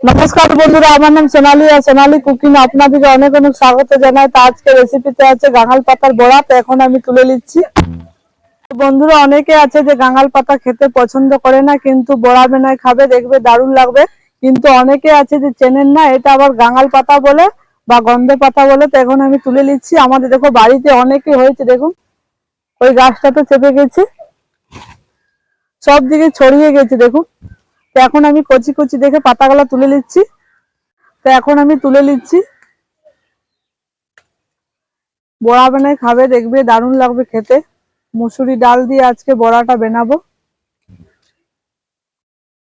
নমস্কার বন্ধুরা, আমার নাম সোনালী আর সোনালী কুকিং আপনাদেরকে অনেক অনেক স্বাগত জানাই। তো আজকে রেসিপিতে আছে গাঙাল পাতার বড়া। তো এখন আমি তুলে নিচ্ছি। বন্ধুরা, অনেকে আছে যে গাঙাল পাতা খেতে পছন্দ করে না, কিন্তু বড়া বানায় খাবে, দেখবে দারুণ লাগবে। কিন্তু অনেকে আছে যে চেনেন না এটা আবার গাঙাল পাতা বলে বা গন্ধ পাতা বলে। তো এখন আমি তুলে নিচ্ছি। আমাদের দেখো বাড়িতে অনেকে হয়েছে, দেখুন ওই গাছটাতে চেপে গেছে, সব দিকে ছড়িয়ে গেছে দেখুন। তো এখন আমি কচি কচি দেখে পাতাগুলো তুলে নিচ্ছি। তো এখন আমি তুলে নিচ্ছি। বড়া বানায় খাবে, দেখবে দারুণ লাগবে খেতে। মুসুরি ডাল দিয়ে আজকে বড়াটা বানাবো।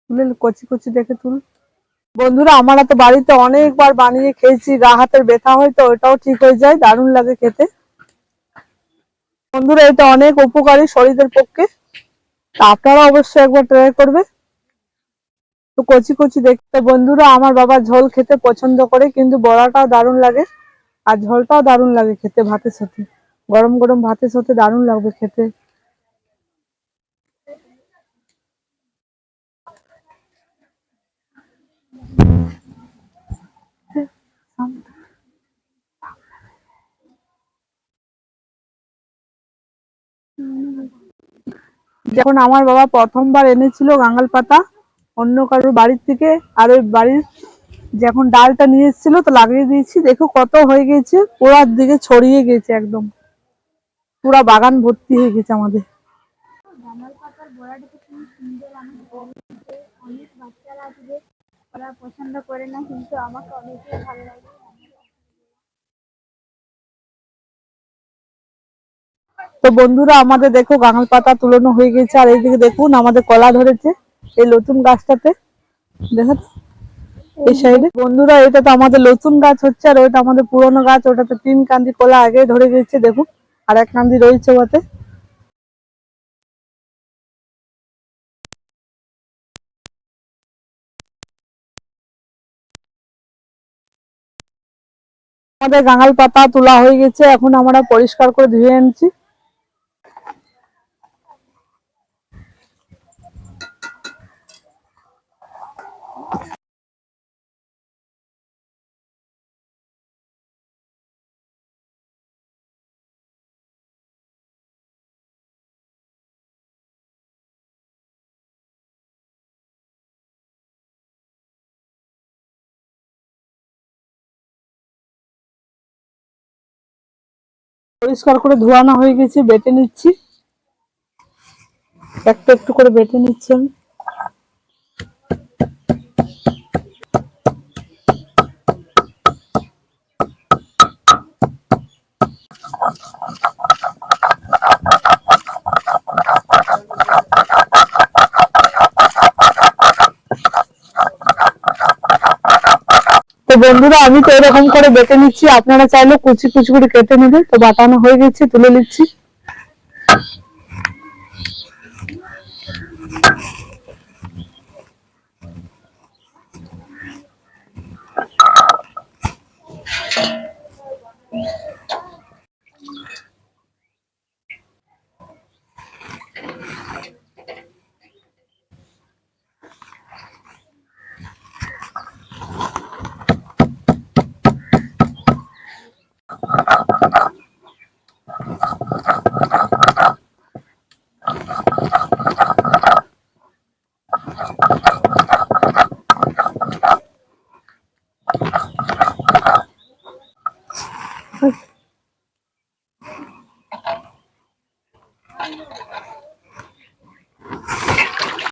তুলে কচি কচি দেখে তুল। বন্ধুরা, আমরা তো বাড়িতে অনেকবার বানিয়ে খেয়েছি, গা হাতের ব্যথা হয় তো ওটাও ঠিক হয়ে যায়, দারুণ লাগে খেতে। বন্ধুরা, এটা অনেক উপকারী শরীরের পক্ষে, তা আপনারা অবশ্যই একবার ট্রাই করবে। তো কচি কচি দেখতে। বন্ধুরা, আমার বাবা ঝোল খেতে পছন্দ করে, কিন্তু বড়াটাও দারুণ লাগে আর ঝোলটাও দারুণ লাগে খেতে। ভাতের সাথে, গরম গরম ভাতের সাথে দারুণ লাগবে খেতে। যখন আমার বাবা প্রথমবার এনেছিল গাঙ্গাল পাতা অন্য কারোর বাড়ির থেকে, আর ওই বাড়ির যখন ডালটা নিয়ে এসেছিল তো লাগিয়ে দিয়েছি, দেখো কত হয়ে গেছে, পুরার দিকে ছড়িয়ে গেছে, একদম পুরা বাগান ভর্তি হয়ে গেছে আমাদের। গামাল পাতার বড়াটা তো খুব সুন্দর। আমাদের বাড়িতে অনেক বাচ্চারা আছে যে ওরা পছন্দ করে না, কিন্তু আমাকে অনেকই ভালো লাগে। তো বন্ধুরা, আমাদের দেখো গাঙ্গাল পাতা তুলানো হয়ে গেছে, আর এইদিকে দেখুন আমাদের কলা ধরেছে এই নতুন গাছটাতে, দেখো এই সাইডে। বন্ধুরা, এটা তো আমাদের নতুন গাছ হচ্ছে, আর ওইটা আমাদের পুরোনো গাছ। ওটাতে 3 কান্দি কলা আগে ধরে গেছে দেখুন, আর 1 কান্দি রয়েছে ওতে। আমাদের গাঙ্গাল পাতা তোলা হয়ে গেছে, এখন আমরা পরিষ্কার করে ধুয়ে আনছি। পরিষ্কার করে ধোয়ানো হয়ে গেছে, বেটে নিচ্ছি, একটু একটু করে বেটে নিচ্ছি আমি। তো বন্ধুরা, আমি তো এরকম করে বেটে নিচ্ছি, আপনারা চাইলে কুচি কুচি করে কেটে নেবেন। তো বাটানো হয়ে গেছে, তুলে নিচ্ছি।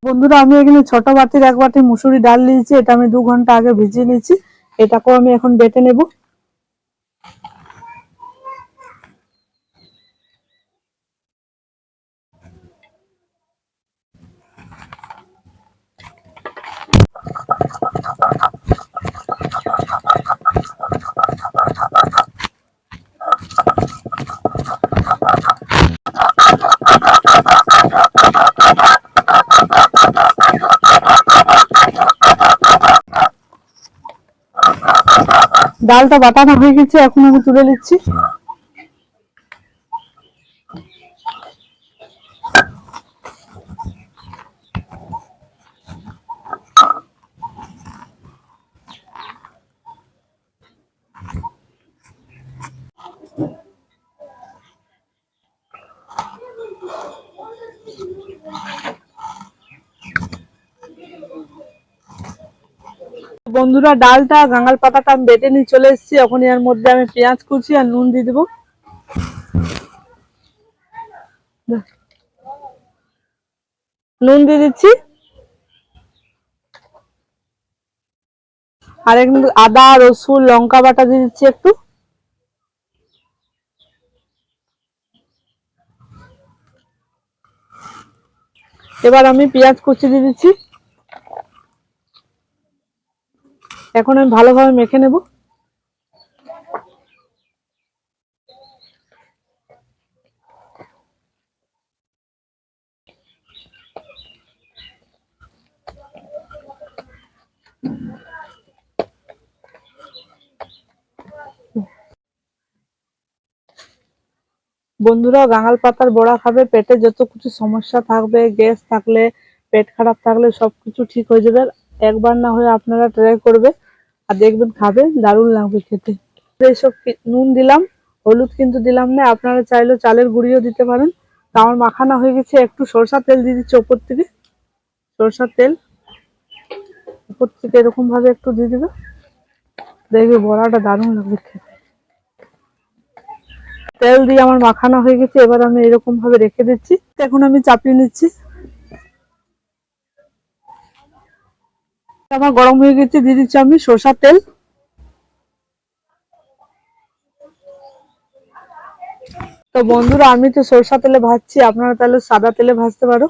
বন্ধুরা, আমি এখানে ছোট বাটির 1 বাটি মুসুরি ডাল নিয়েছি, এটা আমি 2 ঘন্টা আগে ভিজিয়ে নিয়েছি। এটাকেও আমি এখন বেটে নেব। ডালটা বাটানো হয়ে গেছে, এখন আমি তুলে নিচ্ছি। বন্ধুরা ডালটা গাঙ্গাল পাতাটা আমি বেটে নিয়ে চলে এসেছি। এখন এর মধ্যে আমি পেঁয়াজ কুচি আর নুন দিয়ে দেবো। নুন দিয়ে দিচ্ছি আর একটু আদা রসুন লঙ্কা বাটা দিয়ে দিচ্ছি একটু। এবার আমি পেঁয়াজ কুচি দিয়ে দিচ্ছি। এখন আমি ভালোভাবে মেখে নেব। বন্ধুরা গাঙ্গাল পাতার বড়া খাবে, পেটে যত কিছু সমস্যা থাকবে, গ্যাস থাকলে, পেট খারাপ থাকলে সবকিছু ঠিক হয়ে যাবে। একবার না হয়ে আপনারা ট্রাই করবে আর দেখবেন, খাবে দারুণ লাগবে খেতে। এইসব নুন দিলাম, হলুদ কিন্তু দিলাম না, আপনারা চাইলে চালের গুঁড়িও দিতে পারেন। তো আমার মাখানা হয়ে গেছে, একটু সরষার তেল দিয়ে দিচ্ছি ওপর থেকে। সরষার তেল উপর থেকে এরকম ভাবে একটু দিয়ে দিবে, দেখবে বড়াটা দারুণ লাগবে খেতে। তেল দিয়ে আমার মাখানা হয়ে গেছে, এবার আমি এরকম ভাবে রেখে দিচ্ছি। এখন আমি চাপিয়ে নিচ্ছি। আমার গরম হয়ে গেছে, দিয়ে দিচ্ছি আমি সরষার তেল। তো বন্ধুরা আমি তো সরষা তেলে ভাজছি, আপনারা তাহলে সাদা তেলে ভাজতে পারো।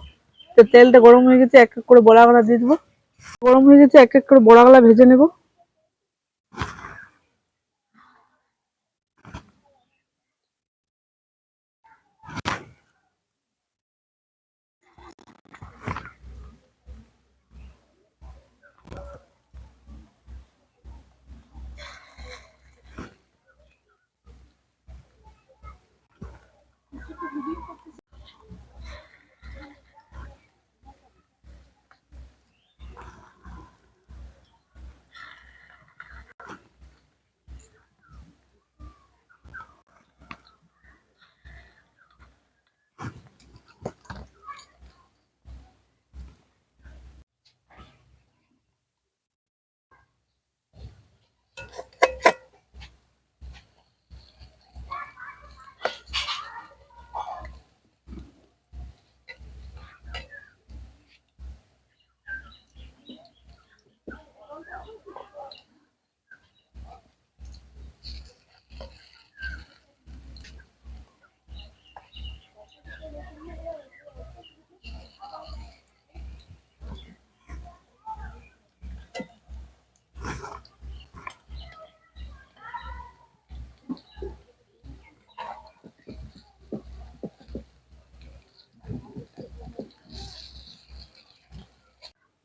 তো তেলটা গরম হয়ে গেছে, এক এক করে বড়াগুলা দিয়ে দেবো। গরম হয়ে গেছে, এক এক করে বড়াগুলা ভেজে নেব।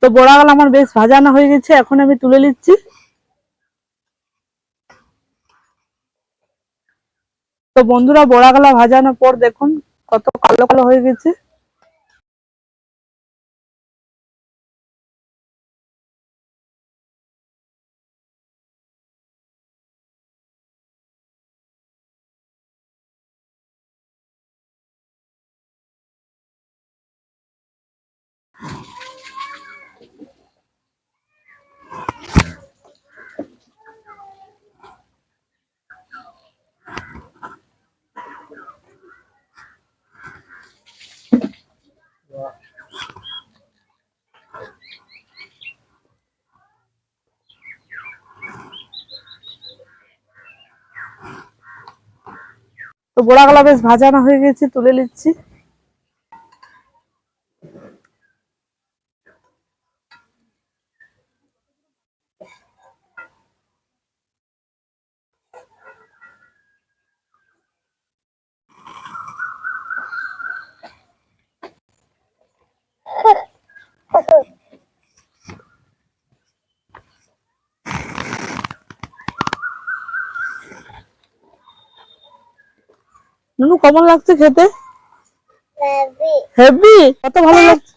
তো বড়াগুলো আমার বেশ ভাজানো হয়ে গেছে, এখন আমি তুলে নিচ্ছি। তো বন্ধুরা বড়াগুলা ভাজানোর পর দেখুন কত কালো কালো হয়ে গেছে। তো বড়াগুলা বেশ ভাজানো হয়ে গেছে, তুলে নিচ্ছি। নুনু কেমন লাগছে খেতে? হেভি। কত ভালো লাগছে,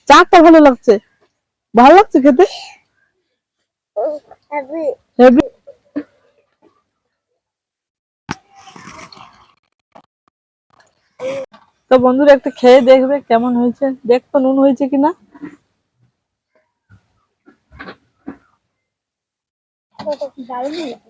চাটটা ভালো লাগছে, ভালো লাগছে খেতে হেভি। তো বন্ধুরা একটু খেয়ে দেখবে কেমন হয়েছে, দেখতো নুন হয়েছে কিনা। দারুণ হয়েছে।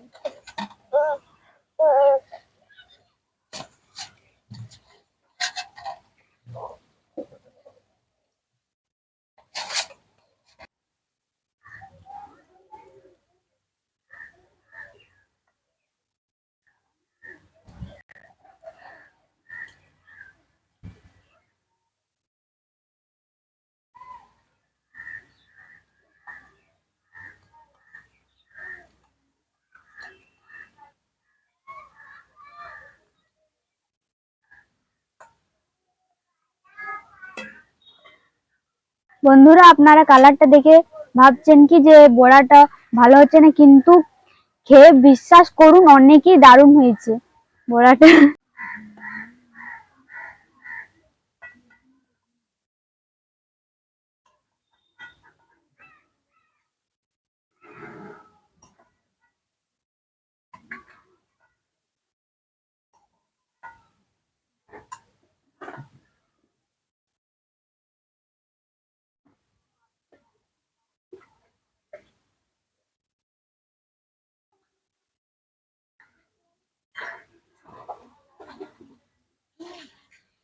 বন্ধুরা, আপনারা কালারটা দেখে ভাবছেন কি যে বড়াটা ভালো হচ্ছে না, কিন্তু খেয়ে বিশ্বাস করুন অনেকই দারুণ হয়েছে বড়াটা।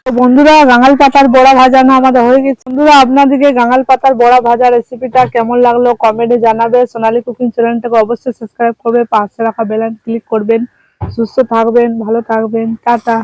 তো বন্ধুরা, গাঙাল পাতার বড়া ভাজানো আমাদের হয়ে গেছে। বন্ধুরা, আপনাদেরকে গাঙাল পাতার বড়া ভাজা রেসিপিটা কেমন লাগলো কমেন্টে জানাবে। সোনালী কুকিং চ্যানেলটাকে অবশ্যই সাবস্ক্রাইব করবে, পাশে রাখা বেল আইকন ক্লিক করবেন। সুস্থ থাকবেন, ভালো থাকবেন, টাটা।